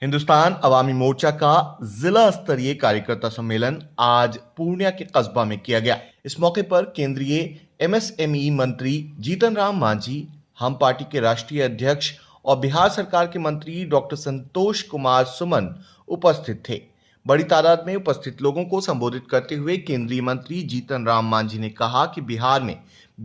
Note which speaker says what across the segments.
Speaker 1: हिंदुस्तान अवामी मोर्चा का जिला स्तरीय कार्यकर्ता सम्मेलन आज पूर्णिया के कस्बा में किया गया। इस मौके पर केंद्रीय एमएसएमई मंत्री जीतन राम मांझी, हम पार्टी के राष्ट्रीय अध्यक्ष और बिहार सरकार के मंत्री डॉक्टर संतोष कुमार सुमन उपस्थित थे। बड़ी तादाद में उपस्थित लोगों को संबोधित करते हुए केंद्रीय मंत्री जीतन राम मांझी ने कहा कि बिहार में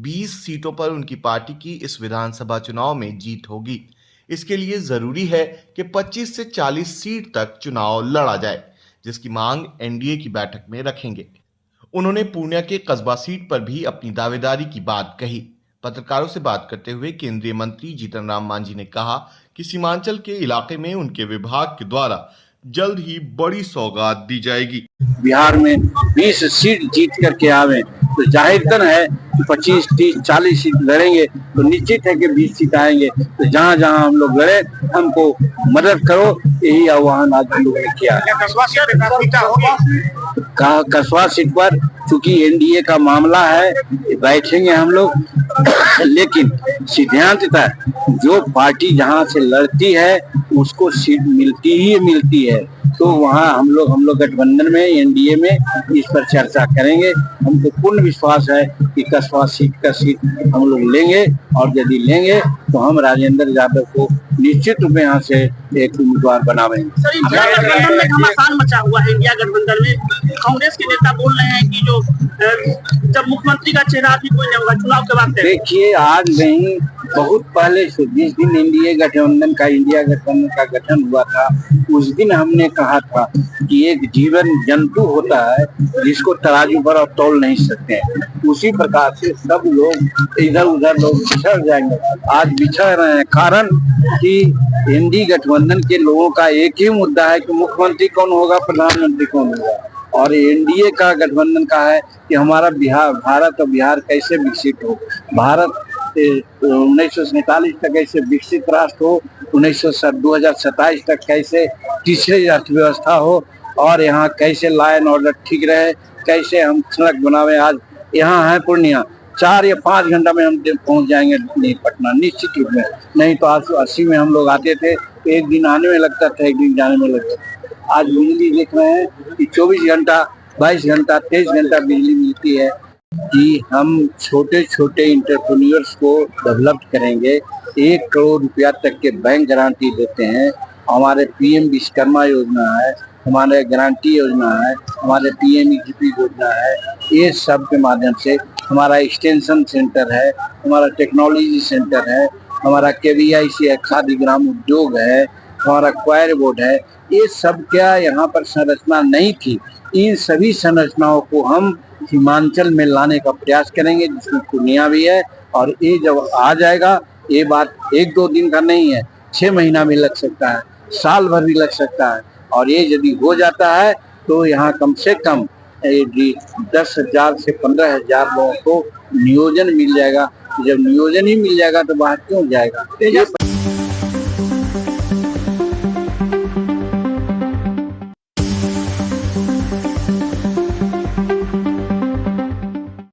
Speaker 1: 20 सीटों पर उनकी पार्टी की इस विधानसभा चुनाव में जीत होगी। इसके लिए जरूरी है कि 25 से 40 सीट तक चुनाव लड़ा जाए, जिसकी मांग एनडीए की बैठक में रखेंगे। उन्होंने पूर्णिया के कस्बा सीट पर भी अपनी दावेदारी की बात कही। पत्रकारों से बात करते हुए केंद्रीय मंत्री जीतन राम मांझी ने कहा कि सीमांचल के इलाके में उनके विभाग के द्वारा जल्द ही बड़ी सौगात दी जाएगी।
Speaker 2: बिहार में 20 सीट जीत करके आवे तो जाहिर है कि 25, 30, 40 सीट लड़ेंगे तो निश्चित है कि 20 सीट आएंगे। तो जहां जहां हम लोग लड़े, हमको मदद करो, यही आह्वान आज हम लोगों ने किया है। कसबा सीट पर चूंकि एनडीए का मामला है, बैठेंगे हम लोग लेकिन सिद्धांततः जो पार्टी जहां से लड़ती है उसको सीट मिलती है। तो वहाँ हम लोग गठबंधन में, एनडीए में इस पर चर्चा करेंगे। हमको पूर्ण विश्वास है कि कसबा सीट का सीट हम लोग लेंगे और यदि लेंगे तो हम राजेंद्र यादव को निश्चित रूप में यहाँ से एक उम्मीदवार बनावेंगे।
Speaker 3: सर, इंडिया गठबंधन में घमासान मचा हुआ है। इंडिया गठबंधन में कांग्रेस के नेता बोल रहे हैं कि जो जब मुख्यमंत्री का चेहरा भी कोई नहीं होगा चुनाव के बाद।
Speaker 2: देखिए, आज नहीं, बहुत पहले से जिस दिन इंडिया गठबंधन का गठन हुआ था, उस दिन हमने कहा था कि एक जीवन जंतु होता है जिसको तराजू पर आप तौल नहीं सकते हैं। उसी प्रकार से सब लोग इधर उधर लोग बिछड़ जाएंगे। आज बिछड़ रहे हैं कारण कि इंडी गठबंधन के लोगों का एक ही मुद्दा है कि मुख्यमंत्री कौन होगा, प्रधानमंत्री कौन होगा। और एनडीए का गठबंधन का है कि हमारा भारत और बिहार कैसे विकसित हो, भारत 1947 तक कैसे विकसित राष्ट्र हो, 2027 तक कैसे तीसरी अर्थव्यवस्था हो और यहाँ कैसे लॉ एंड ऑर्डर ठीक रहे, कैसे हम सड़क बनावे। आज यहाँ है पूर्णिया, 4 या 5 घंटा में हम पहुँच जाएंगे पटना निश्चित रूप में। नहीं तो 80 में हम लोग आते थे, एक दिन आने में लगता था, एक दिन जाने में लगता था। आज बिजली देख रहे हैं कि 24 घंटा, 22 घंटा, 23 घंटा बिजली मिलती है। कि हम छोटे छोटे इंटरप्रेन्योर्स को डेवलप करेंगे, 1 करोड़ रुपया तक के बैंक गारंटी देते हैं। हमारे पीएम विश्वकर्मा योजना है, हमारे गारंटी योजना है, हमारे पीएमईजीपी योजना है। ये सब के माध्यम से हमारा एक्सटेंशन सेंटर है, हमारा टेक्नोलॉजी सेंटर है, हमारा केवीआईसी है, खादी ग्राम उद्योग है, हमारा क्वायर बोर्ड है। ये सब क्या यहाँ पर संरचना नहीं थी, इन सभी संरचनाओं को हम सीमांचल में लाने का प्रयास करेंगे, जिसमें पूर्णिया भी है। और ये जब आ जाएगा, ये बात 1-2 दिन का नहीं है, 6 महीना भी लग सकता है, साल भर भी लग सकता है। और ये यदि हो जाता है तो यहाँ कम से कम 10,000 से 15,000 लोगों को नियोजन मिल जाएगा। जब नियोजन ही मिल जाएगा तो बाहर क्यों जाएगा।